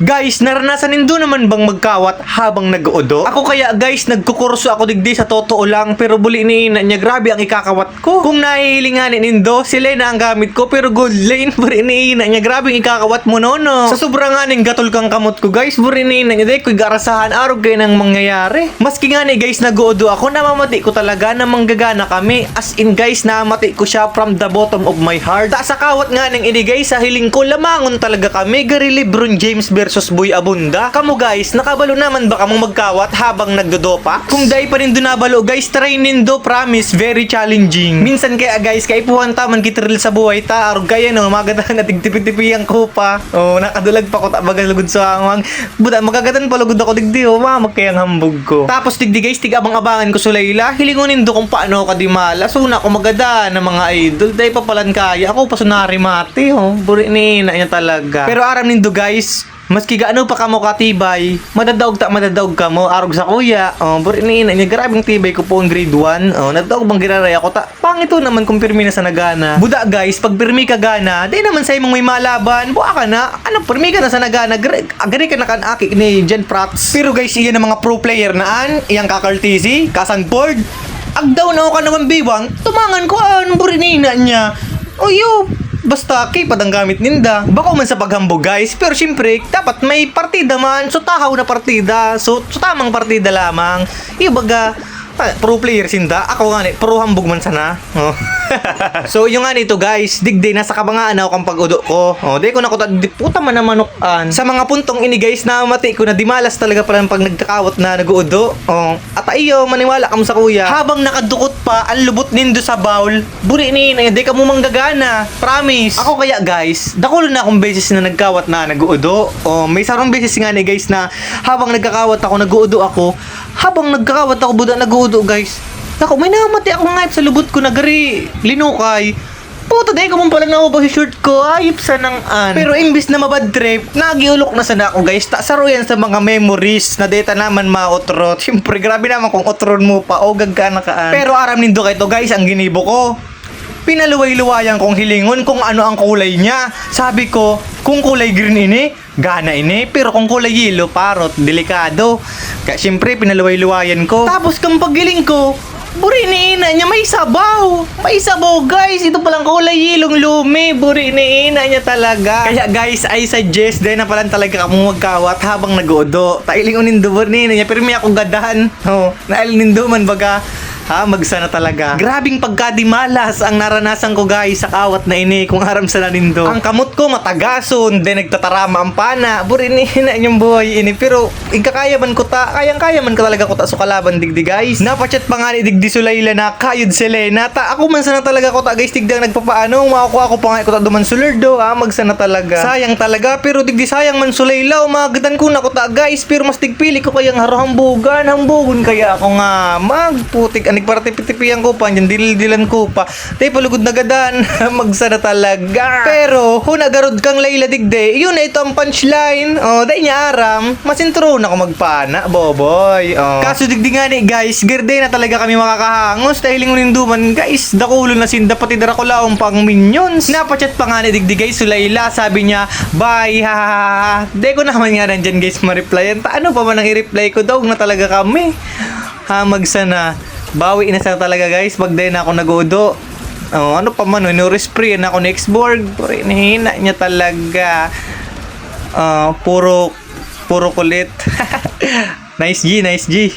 Guys, naranasan nindo naman bang magkawat habang nag-oodo? Ako kaya guys, nagkukurso ako digdi sa totoo lang, pero buli ni ina niya, grabe ang ikakawat ko. Kung nahihilinganin nindo, sila na ang gamit ko, pero gold lane, buli ni ina niya, grabe ang ikakawat mo no. Sa sobrang nga ning gatol kang kamot ko guys, buli ni ina niya, day ko'y garasahan, araw kayo nang mangyayari. Maski nga ni guys, nag-oodo ako, namamati ko talaga na manggagana kami. As in guys, namamati ko siya from the bottom of my heart. Ta sa kawat nga ning ini guys, sa hiling ko, lamangon talaga kami, gari LeBron James versus Boy Abunda. Kamu guys, nakabalo naman ba kamong magkawat habang nagdodopa? Kung dahil pa rin nabalo guys, try nindo, promise, very challenging. Minsan kaya guys, kaipuhan taman kitril sa buhay ta, arog kaya no, magadahan na tigtipi-tipi ang kupa. Oh, nakadulag pa ko tabagan lugod sa hangwang. Buda, magagatan pa lugod ako digdi, oh, magkayang hambog ko. Tapos digdi guys, tigabang-abangan ko sa Layla, hilingunin do kung paano ka di mala. So na ako magada ng mga idol, dahil pa palan kaya, ako pa sunari mati, oh, buri ni ina niya talaga. Pero aram nindo guys, maski gaano pa kamo katibay, madadaog ka mo, arog sa kuya. Oh, buri ni ina niya, grabing tibay ko po ang grade 1. Oh, nadadaog bang giraray ako ta. Pangito naman kung pirmi na sa nagana. Buda guys, pag pirmi ka gana, di naman sa imong may malaban, buha ka na. Ano, pirmi ka na sa nagana, agari ka na kanaki ni Jen Prats. Pero guys, iyan ang mga pro player naan, iyang kakartisi, kasangboard. Agdaw na ako ka naman biwang, tumangan ko ang buri ni ina niya. Oyo, basta kipad ang gamit ninda. Bako man sa paghambog guys, pero syempre dapat may partida man. So tahaw na partida. So tamang partida lamang. Ibaga pro player sinda. Ako nga ni pro hambog man sana. Oh. So yung nga nito guys, digday nasa kabangaan ako kang pag-udo ko. Oh, di ko na kuta di puta man na manukan. Sa mga puntong ini guys, namati ko na dimalas talaga pala pag nagkakawat na nag-uudo. Oh, at ayo maniwala kam sa kuya. Habang nakadukot pa ang lubot nindo sa bowl, buri ni na di ka mo manggagana. Promise. Ako kaya guys, dakulo na akong beses na nagkawat na nag-uudo. Oh, may sarong beses nga ni guys na habang nagkakawat ako nag-uudo ako. Habang nagkakawat ako buda nag-uudo guys. Ako, may namati akong ngayip sa lubot ko na gari linukay. Puta, dahil ko mong pala naubos yung shirt ko. Ayip sa nang an. Pero imbis na mabad trip, nagiulok na sana ako guys. Saro yan sa mga memories na data naman ma-otrot. Siyempre, grabe naman kung otron mo pa. O gagana kaan. Pero aram nindo kayo guys, ang ginibo ko. Pinaluway-luwayan kong hilingon kung ano ang kulay niya. Sabi ko, kung kulay green ini, gana ini. Pero kung kulay yellow, parot, delikado. Kaya siyempre, pinaluway-luwayan ko. Tapos kung pagiling ko, buri ni ina niya, may sabaw. May sabaw guys. Ito palang kulay yelong lumi. Buri ni ina niya talaga. Kaya guys, I suggest din na palang talaga kamong magkawat habang nag-oodo. Tailingunin do buri ni ina niya. Pero may akong gadahan. Oh, nailin do man baga. Ha, magsana talaga. Grabing pagkadimalas ang naranasan ko guys sa kawat na ini kung aram sa nanindo. Ang kamot ko matagason, then nagtatarama ang pana. Buri ni na inyong buhay ini. Pero ikakaya man ko ta, kayang-kaya man ka talaga ko ta so kalaban digdi guys. Napachat pa nga ni digdi Sulayla na kayod Selena. Ta ako man sana talaga ko ta guys tigdang nagpapaano. Makukuha ko pa nga ko ta duman sulerdo. Ha, magsana talaga. Sayang talaga pero digdi sayang man Sulayla. Umagadan ko na ko ta guys. Pero mas tigpili ko kayang harohambugan. Hambugon kaya ako nga magputik para tipi-tipian ko pa, yan dildilan ko pa. Tay palugod na gadan, magsana talaga. Pero, hunagarod kang Layla digde, yun na ito ang punchline. Oh, dahil niya aram, masintro na ako magpana, boboy. Oh. Kaso digdi nga ni guys, girde na talaga kami makakahangos dahil lingunin duman guys, dakulo na sinda pati darakulaong pang minions. Napachat pa nga ni digdi guys, Layla, sabi niya, bye, ha. De ko naman nga nandyan guys ma-replyan. Ano pa man ang i-reply ko, dog na talaga kami. Ha, magsana. Bawi na sana talaga guys pag din ako nag-udo. Oh, ano pa man, no-spray na ako next board. Hina niya talaga. Puro kulit. Nice G.